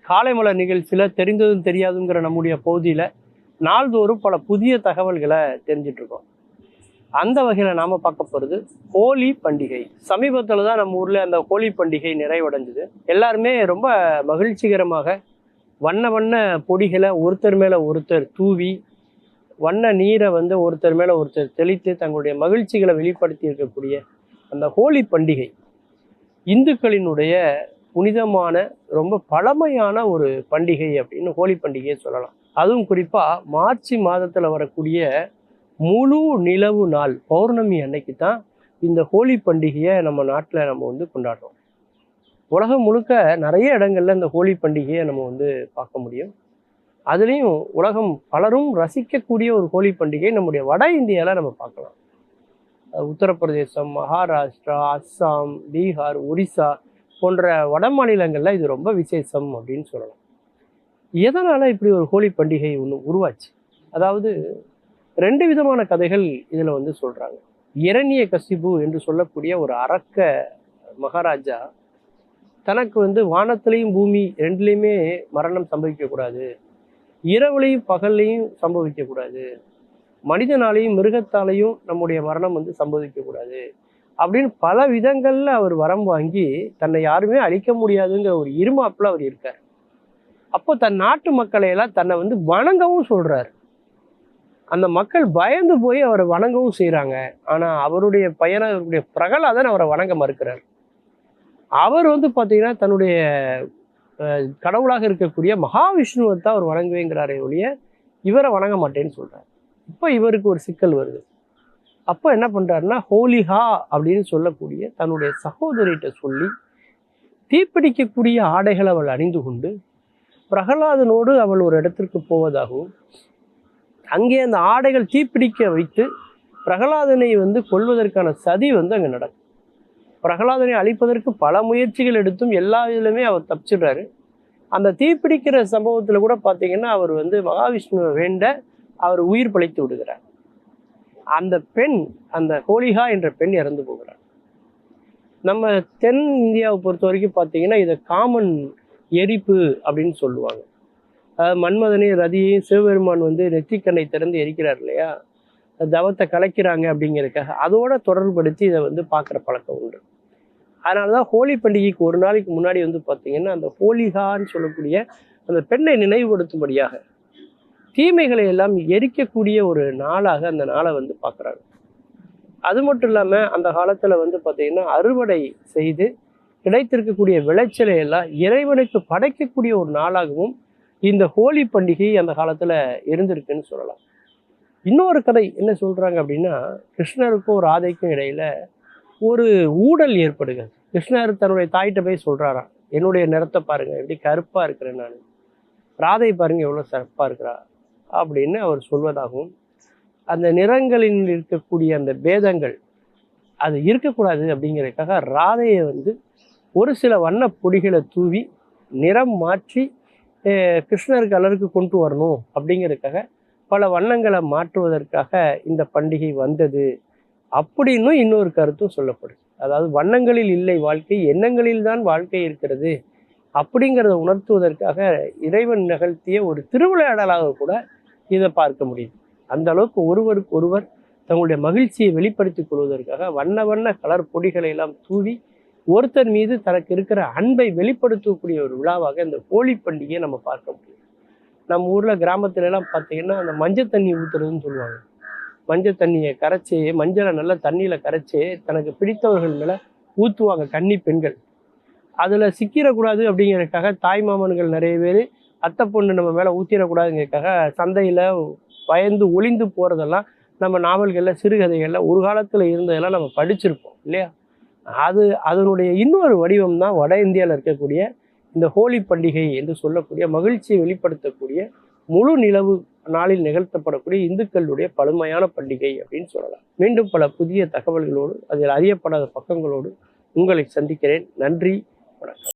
காலை மலர் நிகழ்ச்சியில் தெரிந்ததும் தெரியாதுங்கிற நம்முடைய பகுதியில் நாள்தோறும் பல புதிய தகவல்களை தெரிஞ்சிட்டு இருக்கோம். அந்த வகையில் நாம் பார்க்க போகிறது ஹோலி பண்டிகை. சமீபத்தில் தான் நம்ம ஊரில் அந்த ஹோலி பண்டிகை நிறைவடைஞ்சுது. எல்லாருமே ரொம்ப மகிழ்ச்சிகரமாக வண்ண வண்ண பொடிகளை ஒருத்தர் மேலே ஒருத்தர் தூவி, வண்ண நீரை ஒருத்தர் மேலே ஒருத்தர் தெளித்து தங்களுடைய மகிழ்ச்சிகளை வெளிப்படுத்தி இருக்கக்கூடிய அந்த ஹோலி பண்டிகை இந்துக்களினுடைய புனிதமான ரொம்ப பழமையான ஒரு பண்டிகை அப்படின்னு ஹோலி பண்டிகையை சொல்லலாம். அதுவும் குறிப்பாக மார்ச் மாதத்தில் வரக்கூடிய முழு நிலவு நாள் பௌர்ணமி அன்னைக்கு தான் இந்த ஹோலி பண்டிகையை நம்ம நாட்டில் நம்ம கொண்டாடுறோம். உலகம் முழுக்க நிறைய இடங்கள்ல இந்த ஹோலி பண்டிகையை நம்ம பார்க்க முடியும். அதுலேயும் உலகம் பலரும் ரசிக்கக்கூடிய ஒரு ஹோலி பண்டிகை நம்முடைய வட இந்தியாவில் நம்ம பார்க்கலாம். உத்தரப்பிரதேசம், மகாராஷ்டிரா, அஸ்ஸாம், பீகார், ஒரிசா போன்ற வட மாநிலங்களில் இது ரொம்ப விசேஷம் அப்படின்னு சொல்லலாம். எதனால் இப்படி ஒரு ஹோலி பண்டிகை ஒன்று உருவாச்சு? அதாவது 2 விதமான கதைகள் இதில் சொல்கிறாங்க. இரண்யகசிபு என்று சொல்லக்கூடிய ஒரு அரக்க மகாராஜா தனக்கு வானத்திலையும் பூமி ரெண்டுலேயுமே மரணம் சம்பவிக்கக்கூடாது, இரவுலையும் பகல்லையும் சம்பவிக்கக்கூடாது, மனிதனாலையும் மிருகத்தாலையும் நம்முடைய மரணம் சம்பவிக்கக்கூடாது அப்படின்னு பல விதங்களில் அவர் வரம் வாங்கி தன்னை யாருமே அழிக்க முடியாதுங்கிற ஒரு இருமாப்பில் அவர் இருக்கார். அப்போ தன் நாட்டு மக்களை எல்லாம் தன்னை வணங்கவும் சொல்கிறார். அந்த மக்கள் பயந்து போய் அவரை வணங்கவும் செய்கிறாங்க. ஆனால் அவருடைய பையனை, அவருடைய பிரகலாதன் அவரை வணங்க மறுக்கிறார். அவர் பார்த்தீங்கன்னா தன்னுடைய கடவுளாக இருக்கக்கூடிய மகாவிஷ்ணுவை தான் அவர் வணங்குவேங்கிறாரே ஒழிய இவரை வணங்க மாட்டேன்னு சொல்கிறார். இப்போ இவருக்கு ஒரு சிக்கல் வருது. அப்போ என்ன பண்ணுறாருன்னா, ஹோலிஹா அப்படின்னு சொல்லக்கூடிய தன்னுடைய சகோதரிகிட்ட சொல்லி தீப்பிடிக்கக்கூடிய ஆடைகளை அவள் அணிந்து கொண்டு பிரகலாதனோடு அவள் ஒரு இடத்திற்கு போவதாகவும், அங்கே அந்த ஆடைகள் தீப்பிடிக்க வைத்து பிரகலாதனை கொல்வதற்கான சதி அங்கே நடக்கும். பிரகலாதனை அழிப்பதற்கு பல முயற்சிகள் எடுத்தும் எல்லா இதிலுமே அவர் தப்பிச்சிடுறாரு. அந்த தீப்பிடிக்கிற சம்பவத்தில் கூட பார்த்தீங்கன்னா அவர் மகாவிஷ்ணுவை வேண்ட அவர் உயிர் பிழைத்து விடுகிறார். அந்த பெண், அந்த ஹோலிஹா என்ற பெண் இறந்து போகிறார். நம்ம தென் இந்தியாவை பொறுத்த வரைக்கும் பார்த்தீங்கன்னா இதை காமன் எரிப்பு அப்படின்னு சொல்லுவாங்க. மன்மதனையும் ரதியையும் சிவபெருமான் நெற்றிக்கண்ணை திறந்து எரிக்கிறார் இல்லையா, தவத்தை கலைக்கிறாங்க அப்படிங்கிறதுக்காக அதோட தொடர்புபடுத்தி இதை பார்க்குற பழக்கம் உண்டு. அதனால தான் ஹோலி பண்டிகைக்கு ஒரு நாளைக்கு முன்னாடி பார்த்தீங்கன்னா அந்த ஹோலிஹான்னு சொல்லக்கூடிய அந்த பெண்ணை நினைவுபடுத்தும்படியாக தீமைகளை எல்லாம் எரிக்கக்கூடிய ஒரு நாளாக அந்த நாளை பார்க்குறாங்க. அது மட்டும் இல்லாமல் அந்த காலத்தில் பார்த்தீங்கன்னா அறுவடை செய்து கிடைத்திருக்கக்கூடிய விளைச்சலை எல்லாம் இறைவனுக்கு படைக்கக்கூடிய ஒரு நாளாகவும் இந்த ஹோலி பண்டிகை அந்த காலத்தில் இருந்திருக்குன்னு சொல்லலாம். இன்னொரு கதை என்ன சொல்கிறாங்க அப்படின்னா, கிருஷ்ணருக்கும் ராதைக்கும் இடையில ஒரு ஊடல் ஏற்படுகிறது. கிருஷ்ணர் தன்னுடைய தாயிட்ட போய் சொல்கிறாராம், என்னுடைய நிறத்தை பாருங்கள் எப்படி கருப்பாக இருக்கிறேன் நான், ராதை பாருங்கள் எவ்வளோ சிறப்பாக இருக்கிறா அப்படின்னு அவர் சொல்வதாகவும், அந்த நிறங்களில் இருக்கக்கூடிய அந்த பேதங்கள் அது இருக்கக்கூடாது அப்படிங்கிறதுக்காக ராதையை ஒரு சில வண்ண பொடிகளை தூவி நிறம் மாற்றி கிருஷ்ணர் கலருக்கு கொண்டு வரணும் அப்படிங்கிறதுக்காக பல வண்ணங்களை மாற்றுவதற்காக இந்த பண்டிகை வந்தது அப்படின்னு இன்னொரு கருத்தும் சொல்லப்படுது. அதாவது வண்ணங்களில் இல்லை வாழ்க்கை, எண்ணங்களில் தான் வாழ்க்கை இருக்கிறது அப்படிங்கிறத உணர்த்துவதற்காக இறைவன் நிகழ்த்திய ஒரு திருவிளையாடலாக கூட இதை பார்க்க முடியுது. அந்த அளவுக்கு ஒருவருக்கு ஒருவர் தங்களுடைய மகிழ்ச்சியை வெளிப்படுத்திக் கொள்வதற்காக வண்ண வண்ண கலர் பொடிகளை எல்லாம் தூவி ஒருத்தர் மீது தனக்கு இருக்கிற அன்பை வெளிப்படுத்தக்கூடிய ஒரு விழாவாக இந்த ஹோலி பண்டிகையை நம்ம பார்க்க முடியும். நம்ம ஊரில் கிராமத்துல எல்லாம் பார்த்தீங்கன்னா அந்த மஞ்சள் தண்ணி ஊற்றுறதுன்னு சொல்லுவாங்க. மஞ்சள் தண்ணியை கரைச்சி, மஞ்சளை நல்லா தண்ணியில் கரைச்சி தனக்கு பிடித்தவர்கள் மேலே ஊற்றுவாங்க கன்னி பெண்கள். அதில் சிக்கிடக்கூடாது அப்படிங்கிறதுக்காக தாய் மாமன்கள் நிறைய பேர் அத்தை பொண்ணு நம்ம மேலே ஊற்றிடக்கூடாதுங்கிறதுக்காக சந்தையில் பயந்து ஒளிந்து போகிறதெல்லாம் நம்ம நாவல்களில், சிறுகதைகளில் ஒரு காலத்தில் இருந்ததெல்லாம் நம்ம படிச்சிருப்போம் இல்லையா. அதனுடைய இன்னொரு வடிவம் தான் வட இந்தியாவில் இருக்கக்கூடிய இந்த ஹோலி பண்டிகை என்று சொல்லக்கூடிய மகிழ்ச்சியை வெளிப்படுத்தக்கூடிய முழு நிலவு நாளில் நிகழ்த்தப்படக்கூடிய இந்துக்களுடைய பழமையான பண்டிகை அப்படின்னு சொல்லலாம். மீண்டும் பல புதிய தகவல்களோடு, அதில் அறியப்படாத பக்கங்களோடு உங்களை சந்திக்கிறேன். நன்றி, வணக்கம்.